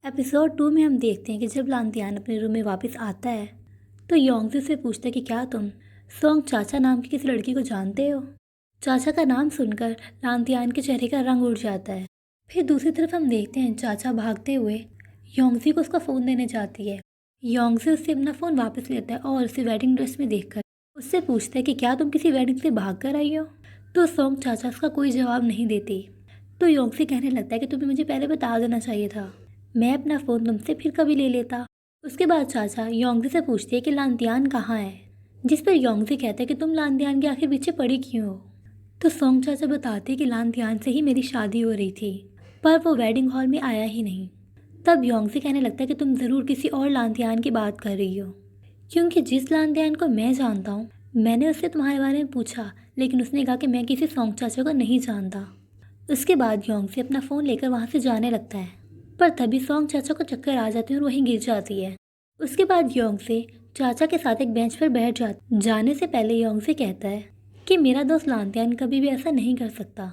Episode 2 में हम देखते हैं कि जब लांतियान अपने रूम में वापस आता है तो योंगजी से पूछता है कि क्या तुम सोंग चाचा नाम की किसी लड़की को जानते हो। चाचा का नाम सुनकर लांतियान के चेहरे का रंग उड़ जाता है। फिर दूसरी तरफ हम देखते हैं चाचा भागते हुए योंगजी को उसका फ़ोन देने जाती है। योंगजी उससे अपना फ़ोन वापस लेता है और उसे वेडिंग ड्रेस में देखकर उससे पूछता है कि क्या तुम किसी वेडिंग से भाग कर आई हो। तो सोंग चाचा उसका कोई जवाब नहीं देती। तो योंगजी कहने लगता है कि तुम्हें मुझे पहले बता देना चाहिए था, मैं अपना फ़ोन तुमसे फिर कभी ले लेता। उसके बाद चाचा योंगजी से पूछती है कि लांतियान कहाँ है, जिस पर योंगजी कहता है कि तुम लांतियान के आखिर पीछे पड़ी क्यों हो। तो सोंग चाचा बताते हैं कि लांतियान से ही मेरी शादी हो रही थी पर वो वेडिंग हॉल में आया ही नहीं। तब योंगजी कहने लगता है कि तुम ज़रूर किसी और लांतियान की बात कर रही हो, क्योंकि जिस लांतियान को मैं जानता हूँ मैंने उससे तुम्हारे बारे में पूछा लेकिन उसने कहा कि मैं किसी सोंग चाचा को नहीं जानता। उसके बाद योंगजी अपना फ़ोन लेकर वहाँ से जाने लगता है पर तभी सोंग चाचा को चक्कर आ जाती है और वहीं गिर जाती है। उसके बाद योंगसे चाचा के साथ एक बेंच पर बैठ जाने से पहले योंगसे कहता है कि मेरा दोस्त लांतियान कभी भी ऐसा नहीं कर सकता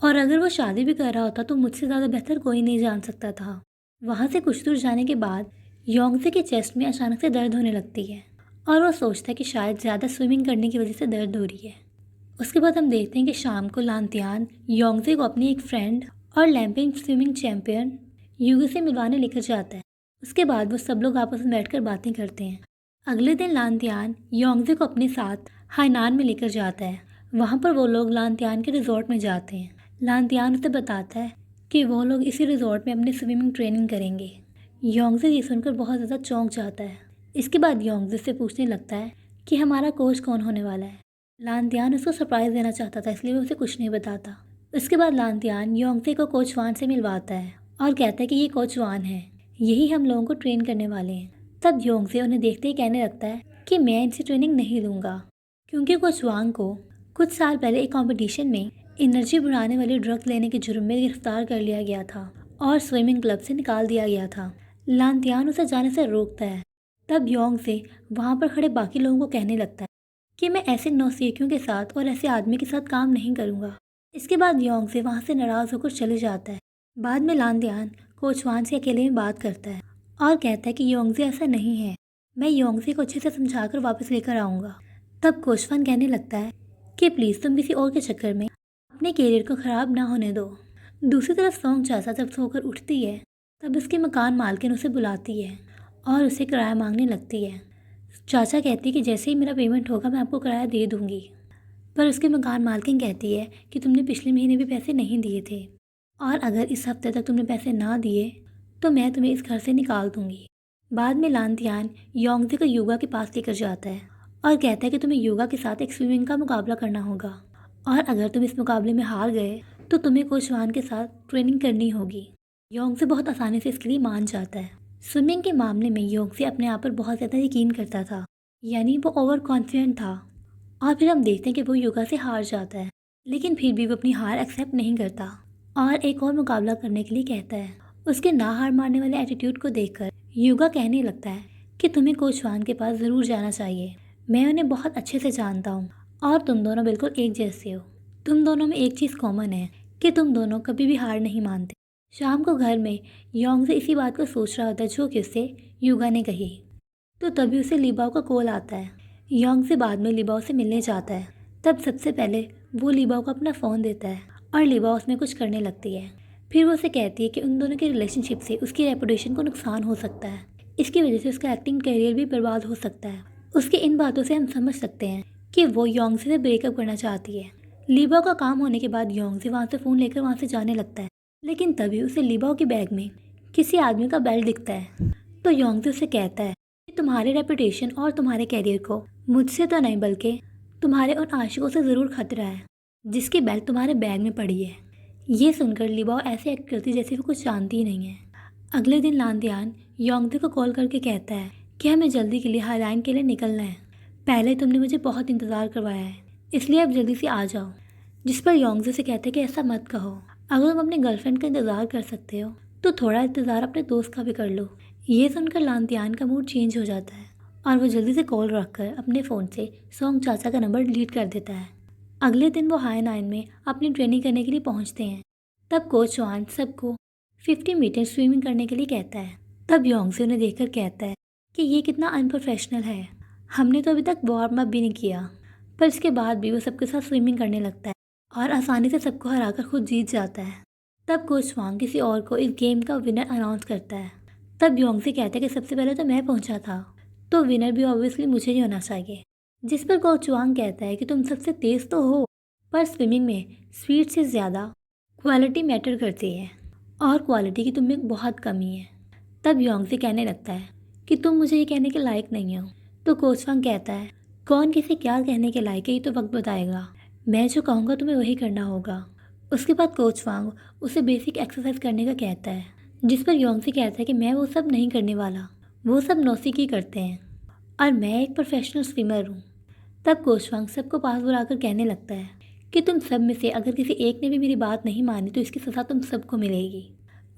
और अगर वो शादी भी कर रहा होता तो मुझसे ज़्यादा बेहतर कोई नहीं जान सकता था। वहाँ से कुछ दूर जाने के बाद योंगसे के चेस्ट में अचानक से दर्द होने लगती है और वो सोचता है कि शायद ज़्यादा स्विमिंग करने की वजह से दर्द हो रही है। उसके बाद हम देखते हैं कि शाम को लांतियान योंगसे को अपनी एक फ्रेंड और लैम्पिंग स्विमिंग चैंपियन युगी से मिलवाने लेकर जाता है। उसके बाद वो सब लोग आपस में बैठकर बातें करते हैं। अगले दिन लांतियान योंगजे को अपने साथ हाइनान में लेकर जाता है। वहाँ पर वो लोग लांतियान के रिजॉर्ट में जाते हैं। लांतियान उसे बताता है कि वो लोग इसी रिजॉर्ट में अपनी स्विमिंग ट्रेनिंग करेंगे। योंगजे ये सुनकर बहुत ज़्यादा चौंक जाता है। इसके बाद योंगजे से पूछने लगता है कि हमारा कोच कौन होने वाला है। लांतियान उसको सरप्राइज़ देना चाहता था इसलिए वो उसे कुछ नहीं बताता। उसके बाद लांतियान योंगजे को कोच वान से मिलवाता है और कहता है कि ये कोच वान है, यही हम लोगों को ट्रेन करने वाले हैं। तब योंगजे उन्हें देखते ही कहने लगता है कि मैं इनसे ट्रेनिंग नहीं लूँगा, क्योंकि कोच वांग को कुछ साल पहले एक कंपटीशन में एनर्जी बढ़ाने वाली ड्रग लेने के जुर्म में गिरफ्तार कर लिया गया था और स्विमिंग क्लब से निकाल दिया गया था। लांतियान उसे जाने से रोकता है। तब योंगजे वहाँ पर खड़े बाकी लोगों को कहने लगता है कि मैं ऐसे नौसिखियों के साथ और ऐसे आदमी के साथ काम नहीं करूँगा। इसके बाद योंगजे वहाँ से नाराज़ होकर चले जाता है। बाद में लांतियान कोच वान से अकेले में बात करता है और कहता है कि योंगजे ऐसा नहीं है, मैं योंगजे को अच्छे से समझाकर वापस लेकर आऊँगा। तब कोच वान कहने लगता है कि प्लीज़ तुम किसी और के चक्कर में अपने करियर को ख़राब ना होने दो। दूसरी तरफ सोंग चाचा जब सोकर उठती है तब उसके मकान मालकिन उसे बुलाती है और उसे किराया मांगने लगती है। चाचा कहती है कि जैसे ही मेरा पेमेंट होगा मैं आपको किराया दे दूँगी, पर उसके मकान मालकिन कहती है कि तुमने पिछले महीने भी पैसे नहीं दिए थे और अगर इस हफ्ते तक तुमने पैसे ना दिए तो मैं तुम्हें इस घर से निकाल दूंगी। बाद में लांतियान योंगजे को योगा के पास लेकर जाता है और कहता है कि तुम्हें योगा के साथ एक स्विमिंग का मुकाबला करना होगा और अगर तुम इस मुकाबले में हार गए तो तुम्हें कोच वान के साथ ट्रेनिंग करनी होगी। योंगजे बहुत आसानी से इसके लिए मान जाता है। स्विमिंग के मामले में योंगजे अपने आप पर बहुत ज़्यादा यकीन करता था, यानी वो ओवर कॉन्फिडेंट था। और फिर हम देखते हैं कि वो योगा से हार जाता है, लेकिन फिर भी वो अपनी हार एक्सेप्ट नहीं करता और एक और मुकाबला करने के लिए कहता है। उसके ना हार मारने वाले एटीट्यूड को देखकर योगा कहने लगता है कि तुम्हें कोच वान के पास ज़रूर जाना चाहिए, मैं उन्हें बहुत अच्छे से जानता हूँ और तुम दोनों बिल्कुल एक जैसे हो। तुम दोनों में एक चीज़ कॉमन है कि तुम दोनों कभी भी हार नहीं मानते। शाम को घर में योंगजे इसी बात को सोच रहा होता है जो कि उससे योगा ने कही। तो तभी उसे लीबाओ का कॉल आता है। योंगजे बाद में लीबाओ से मिलने जाता है। तब सबसे पहले वो लीबाओ को अपना फ़ोन देता है और लीबाओ उसमें कुछ करने लगती है। फिर वो उसे कहती है कि उन दोनों के रिलेशनशिप से उसकी रेपुटेशन को नुकसान हो सकता है, इसकी वजह से उसका एक्टिंग करियर भी बर्बाद हो सकता है। उसकी इन बातों से हम समझ सकते हैं कि वो योंगजे से ब्रेकअप करना चाहती है। लीबाओ का काम होने के बाद योंगजे वहाँ से फ़ोन लेकर वहाँ से जाने लगता है, लेकिन तभी उसे लीबाओ के बैग में किसी आदमी का बेल्ट दिखता है। तो योंगजे उसे कहता है कि तुम्हारे रेपुटेशन और तुम्हारे कैरियर को मुझसे तो नहीं बल्कि तुम्हारे उन आशिकों से ज़रूर खतरा है जिसकी बेल्ट तुम्हारे बैग में पड़ी है। ये सुनकर लीबाओ ऐसे एक्ट करती जैसे वो कुछ जानती ही नहीं है। अगले दिन लांतियान योंगजे को कॉल करके कहता है कि हमें जल्दी के लिए हाईलाइन के लिए निकलना है, पहले तुमने मुझे बहुत इंतज़ार करवाया है इसलिए अब जल्दी से आ जाओ। जिस पर योंगजे से कहते हैं कि ऐसा मत कहो, अगर तुम अपने गर्लफ्रेंड का इंतज़ार कर सकते हो तो थोड़ा इंतज़ार अपने दोस्त का भी कर लो। ये सुनकर लांतियान का मूड चेंज हो जाता है और वो जल्दी से कॉल रखकर अपने फ़ोन से सोंग चाचा का नंबर डिलीट कर देता है। अगले दिन वो हाईनाइन में अपनी ट्रेनिंग करने के लिए पहुंचते हैं। तब कोच वान सबको 50 मीटर स्विमिंग करने के लिए कहता है। तब योंगसे उन्हें देखकर कहता है कि ये कितना अनप्रोफेशनल है, हमने तो अभी तक वार्म अप भी नहीं किया। पर इसके बाद भी वो सबके साथ स्विमिंग करने लगता है और आसानी से सबको हराकर खुद जीत जाता है। तब कोच वांग किसी और को इस गेम का विनर अनाउंस करता है। तब योंगसे कहता है कि सबसे पहले तो मैं पहुंचा था, तो विनर भी ऑब्वियसली मुझे ही होना चाहिए। जिस पर कोच वांग कहता है कि तुम सबसे तेज तो हो, पर स्विमिंग में स्पीड से ज़्यादा क्वालिटी मैटर करती है और क्वालिटी की तुम में बहुत कमी है। तब योंगसे कहने लगता है कि तुम मुझे ये कहने के लायक नहीं हो। तो कोच वांग कहता है कौन किसे क्या कहने के लायक है ये तो वक्त बताएगा, मैं जो कहूँगा तुम्हें वही करना होगा। उसके बाद कोच वांग उसे बेसिक एक्सरसाइज करने का कहता है, जिस पर योंगसे कहता है कि मैं वो सब नहीं करने वाला, वो सब नौसिखी करते हैं और मैं एक प्रोफेशनल स्विमर हूँ। तब कोच वांग सबको पास बुलाकर कहने लगता है कि तुम सब में से अगर किसी एक ने भी मेरी बात नहीं मानी तो इसकी सज़ा तुम सबको मिलेगी।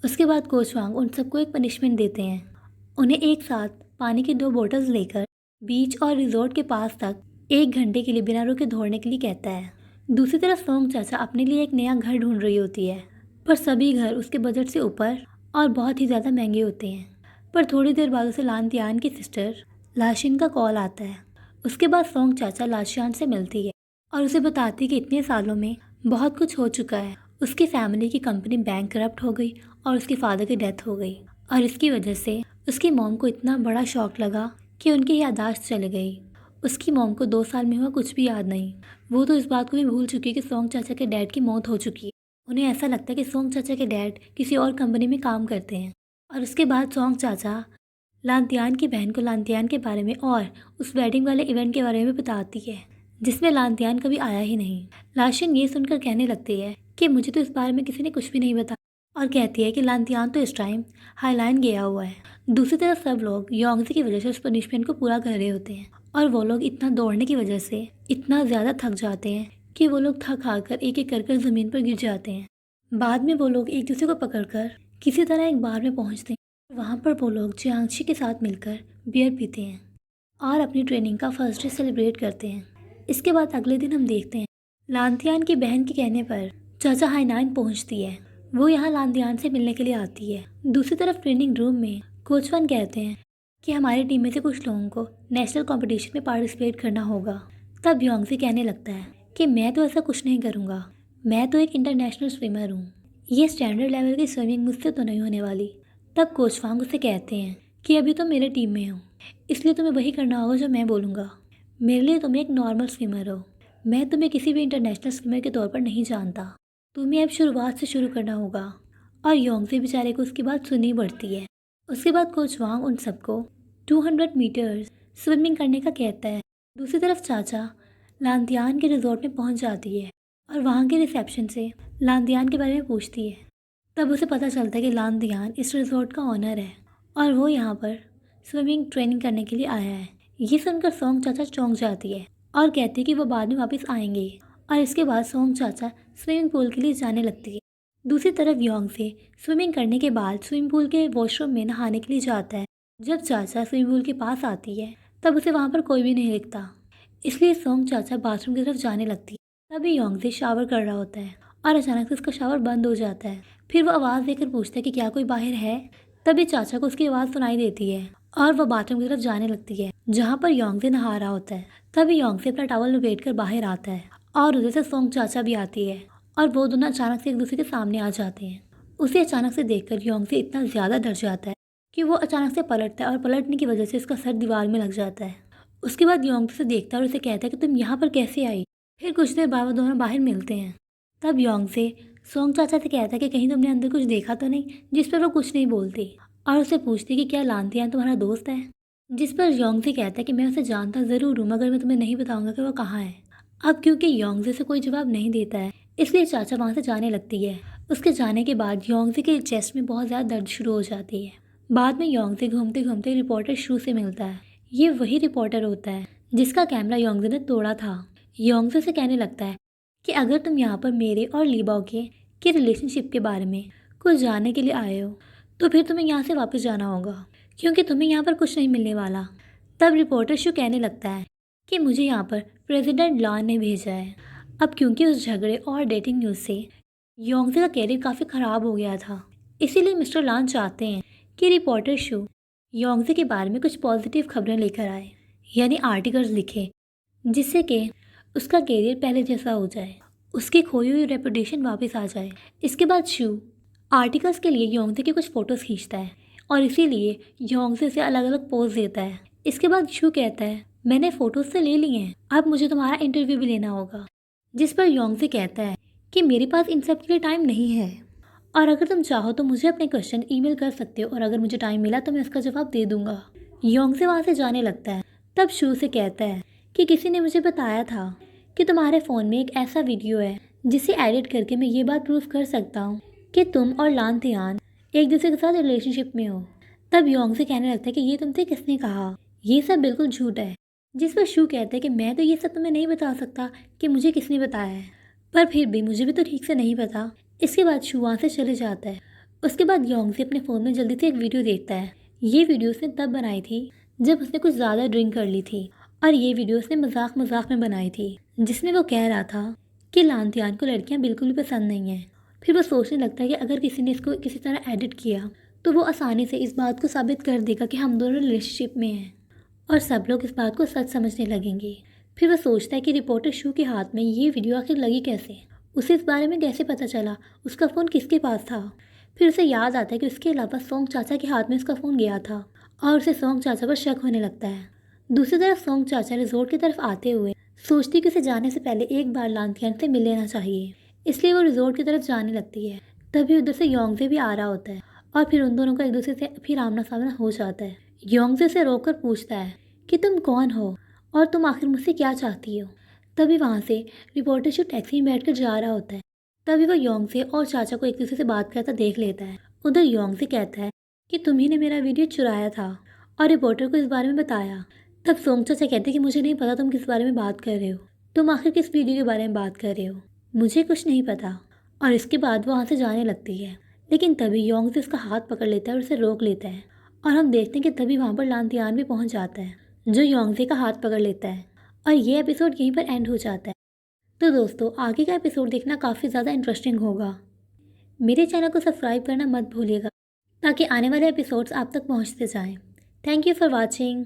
उसके बाद कोच वांग उन सबको एक पनिशमेंट देते हैं। उन्हें एक साथ पानी की 2 बोतल्स लेकर बीच और रिजॉर्ट के पास तक 1 घंटे के लिए बिना रुके दौड़ने के लिए कहता है। दूसरी तरफ सोंग चाचा अपने लिए एक नया घर ढूंढ रही होती है, पर सभी घर उसके बजट से ऊपर और बहुत ही ज़्यादा महंगे होते हैं। पर थोड़ी देर बाद उसे लान तियान की सिस्टर लाशिन का कॉल आता है। उसके बाद सोंग चाचा लाशियान से मिलती है और उसे बताती है कि इतने सालों में बहुत कुछ हो चुका है। उसकी फैमिली की कंपनी बैंक करप्ट हो गई और उसके फादर की डेथ हो गई और इसकी वजह से उसकी मॉम को इतना बड़ा शॉक लगा कि उनकी याददाश्त चली गई। उसकी मॉम को 2 साल में हुआ कुछ भी याद नहीं। वो तो इस बात को भी भूल चुकी है कि सोंग चाचा के डैड की मौत हो चुकी है। उन्हें ऐसा लगता है कि सोंग चाचा के डैड किसी और कंपनी में काम करते हैं। और उसके बाद सोंग चाचा लांतियान की बहन को लांतियान के बारे में और उस वेडिंग वाले इवेंट के बारे में बताती है, जिसमें लांतियान कभी आया ही नहीं। लाशिन ये सुनकर कहने लगती है कि मुझे तो इस बारे में किसी ने कुछ भी नहीं बताया और कहती है कि लांतियान तो इस टाइम हाईलाइन गया हुआ है। दूसरी तरफ सब लोग योंगसे की वजह से उस पनिशमेंट को पूरा कर रहे होते हैं और वो लोग इतना दौड़ने की वजह से इतना ज़्यादा थक जाते हैं कि वो लोग थक हार एक एक कर ज़मीन पर गिर जाते हैं। बाद में वो लोग एक दूसरे को पकड़कर किसी तरह एक बार में पहुंचते हैं। वहाँ पर वो लोग जियांगशी के साथ मिलकर बियर पीते हैं और अपनी ट्रेनिंग का फर्स्ट डे सेलिब्रेट करते हैं। इसके बाद अगले दिन हम देखते हैं लांतियान की बहन के कहने पर चाचा हाईनाइन पहुंचती है। वो यहाँ लांतियान से मिलने के लिए आती है। दूसरी तरफ ट्रेनिंग रूम में कोच वन कहते हैं कि हमारी टीम में से कुछ लोगों को नेशनल कंपटीशन में पार्टिसिपेट करना होगा। तब योंगसे कहने लगता है कि मैं तो ऐसा कुछ नहीं करूँगा, मैं तो एक इंटरनेशनल स्विमर हूँ, ये स्टैंडर्ड लेवल की स्विमिंग मुझसे तो नहीं होने वाली। तब कोच वांग उसे कहते हैं कि अभी तो मेरे टीम में हो, इसलिए तुम्हें वही करना होगा जो मैं बोलूँगा। मेरे लिए तुम एक नॉर्मल स्विमर हो, मैं तुम्हें किसी भी इंटरनेशनल स्विमर के तौर पर नहीं जानता, तुम्हें अब शुरुआत से शुरू करना होगा। और योंगसे बेचारे को उसकी बात सुननी पड़ती है। उसके बाद कोच वांग उन सबको 200 मीटर्स स्विमिंग करने का कहता है। दूसरी तरफ चाचा लांतियान के रिजॉर्ट में पहुंच जाती है और वहां के रिसेप्शन से लांतियान के बारे में पूछती है। तब उसे पता चलता है कि लांतियान इस रिजॉर्ट का ऑनर है और वो यहाँ पर स्विमिंग ट्रेनिंग करने के लिए आया है। ये सुनकर सोंग चाचा चौंक जाती है और कहती है कि वो बाद में वापस आएंगे और इसके बाद सोंग चाचा स्विमिंग पूल के लिए जाने लगती है। दूसरी तरफ योंगसे स्विमिंग करने के बाद स्विमिंग पूल के वॉशरूम में नहाने के लिए जाता है। जब चाचा स्विमिंग पूल के पास आती है तब उसे वहाँ पर कोई भी नहीं दिखता, इसलिए सोंग चाचा बाथरूम की तरफ जाने लगती है। तभी योंगसे शावर कर रहा होता है और अचानक से उसका शावर बंद हो जाता है। फिर वो आवाज़ देकर पूछता है कि क्या कोई बाहर है। तभी चाचा को उसकी आवाज़ सुनाई देती है और वह बाथरूम की तरफ जाने लगती है जहाँ पर योंगसे नहा रहा होता है। तभी योंगसे अपना टॉवल लपेट कर बाहर आता है और उधर से सोंग चाचा भी आती है और वो दोनों अचानक से एक दूसरे के सामने आ जाते हैं। उसे अचानक से देखकर योंगसे इतना ज़्यादा डर जाता है कि वो अचानक से पलटता है और पलटने की वजह से उसका सर दीवार में लग जाता है। उसके बाद योंगसे से देखता है और उसे कहता है कि तुम यहाँ पर कैसे आई। फिर कुछ देर बाद वो दोनों बाहर मिलते हैं। तब योंगसे सोंग चाचा से कहता है कि कहीं तुमने अंदर कुछ देखा तो नहीं, जिस पर वो कुछ नहीं बोलती और उसे पूछती कि क्या लांतियान तुम्हारा दोस्त है। जिस पर योंगसे कहता है कि मैं उसे जानता ज़रूर हूँ मगर मैं तुम्हें नहीं बताऊंगा कि वो कहाँ है। अब क्योंकि योंगसे से कोई जवाब नहीं देता है इसलिए चाचा वहाँ से जाने लगती है। उसके जाने के बाद योंगसे के चेस्ट में बहुत ज़्यादा दर्द शुरू हो जाती है। बाद में योंगसे घूमते घूमते रिपोर्टर शू से मिलता है। ये वही रिपोर्टर होता है जिसका कैमरा योंगसे ने तोड़ा था। योंगसे से कहने लगता है कि अगर तुम यहाँ पर मेरे और लीबाओ के रिलेशनशिप के बारे में कुछ जानने के लिए आए हो तो फिर तुम्हें यहाँ से वापस जाना होगा क्योंकि तुम्हें यहाँ पर कुछ नहीं मिलने वाला। तब रिपोर्टर शू कहने लगता है कि मुझे यहाँ पर प्रेसिडेंट लॉन ने भेजा है। अब क्योंकि उस झगड़े और डेटिंग न्यूज़ से योंगसे का कैरियर काफ़ी ख़राब हो गया था, इसीलिए मिस्टर लान चाहते हैं कि रिपोर्टर शू योंगजे के बारे में कुछ पॉजिटिव खबरें लेकर आए, यानी आर्टिकल्स लिखे, जिससे कि उसका करियर पहले जैसा हो जाए, उसकी खोई हुई रेपुटेशन वापस आ जाए। इसके बाद शू आर्टिकल्स के लिए योंगजे की कुछ फ़ोटोज़ खींचता है और इसीलिए योंगजे से अलग अलग पोज देता है। इसके बाद शू कहता है, मैंने फ़ोटोज़ तो ले ली हैं, अब मुझे तुम्हारा इंटरव्यू भी लेना होगा। जिस पर योंगजे कहता है कि मेरे पास इन सब के लिए टाइम नहीं है, और अगर तुम चाहो तो मुझे अपने क्वेश्चन ईमेल कर सकते हो, और अगर मुझे टाइम मिला तो मैं उसका जवाब दे दूंगा। योंगजे वहाँ से जाने लगता है। तब शू से कहता है कि किसी ने मुझे बताया था कि तुम्हारे फ़ोन में एक ऐसा वीडियो है जिसे एडिट करके मैं ये बात प्रूव कर सकता हूँ कि तुम और लान तियान एक दूसरे के साथ रिलेशनशिप में हो। तब योंगजे कहने लगता है कि ये तुमसे किसने कहा, ये सब बिल्कुल झूठ है। जिस पर शू कहता है कि मैं तो ये सब तुम्हें नहीं बता सकता कि मुझे किसने बताया है, पर फिर भी मुझे भी तो ठीक से नहीं पता। इसके बाद शू वहाँ से चले जाता है। उसके बाद योंगजे अपने फ़ोन में जल्दी से एक वीडियो देखता है। ये वीडियो उसने तब बनाई थी जब उसने कुछ ज़्यादा ड्रिंक कर ली थी, और ये वीडियो उसने मजाक मजाक में बनाई थी, जिसमें वो कह रहा था कि लांतियान को लड़कियां बिल्कुल भी पसंद नहीं हैं। फिर वो सोचने लगता है कि अगर किसी ने इसको किसी तरह एडिट किया तो वो आसानी से इस बात को साबित कर देगा कि हम दोनों रिलेशनशिप में हैं, और सब लोग इस बात को सच समझने लगेंगे। फिर वो सोचता है कि रिपोर्टर शू के हाथ में ये वीडियो आखिर लगी कैसे, उसे इस बारे में कैसे पता चला, उसका फ़ोन किसके पास था। फिर उसे याद आता है कि उसके अलावा सोंग चाचा के हाथ में उसका फ़ोन गया था, और उसे सोंग चाचा पर शक होने लगता है। दूसरी तरफ सोंग चाचा रिजोर्ट की तरफ आते हुए सोचती कि उसे जाने से पहले एक बार लांतियान से मिल लेना चाहिए, इसलिए वो रिजोर्ट की तरफ जाने लगती है। तभी उधर से योंगजे भी आ रहा होता है, और फिर उन दोनों का एक दूसरे से फिर आमना सामना हो जाता है। योंगजे से रोककर पूछता है कि तुम कौन हो और तुम आखिर मुझसे क्या चाहती हो। तभी वहाँ से रिपोर्टर जो टैक्सी में बैठकर जा रहा होता है, तभी वो योंगजे और चाचा को एक दूसरे से बात करता देख लेता है। उधर योंगजे कहता है कि तुम्ही ने मेरा वीडियो चुराया था और रिपोर्टर को इस बारे में बताया। तब सोंग चाचा कहते हैं कि मुझे नहीं पता तुम किस बारे में बात कर रहे हो, तुम आखिर किस वीडियो के बारे में बात कर रहे हो, मुझे कुछ नहीं पता। और इसके बाद वो वहाँ से जाने लगती है, लेकिन तभी योंगजे उसका हाथ पकड़ लेता है और उसे रोक लेता है, और हम देखते हैं कि तभी वहाँ पर लांतियान भी पहुँच जाता है, जो योंगजे का हाथ पकड़ लेता है, और ये एपिसोड यहीं पर एंड हो जाता है। तो दोस्तों, आगे का एपिसोड देखना काफ़ी ज़्यादा इंटरेस्टिंग होगा। मेरे चैनल को सब्सक्राइब करना मत भूलिएगा ताकि आने वाले एपिसोड्स आप तक पहुँचते जाएं। Thank you for watching.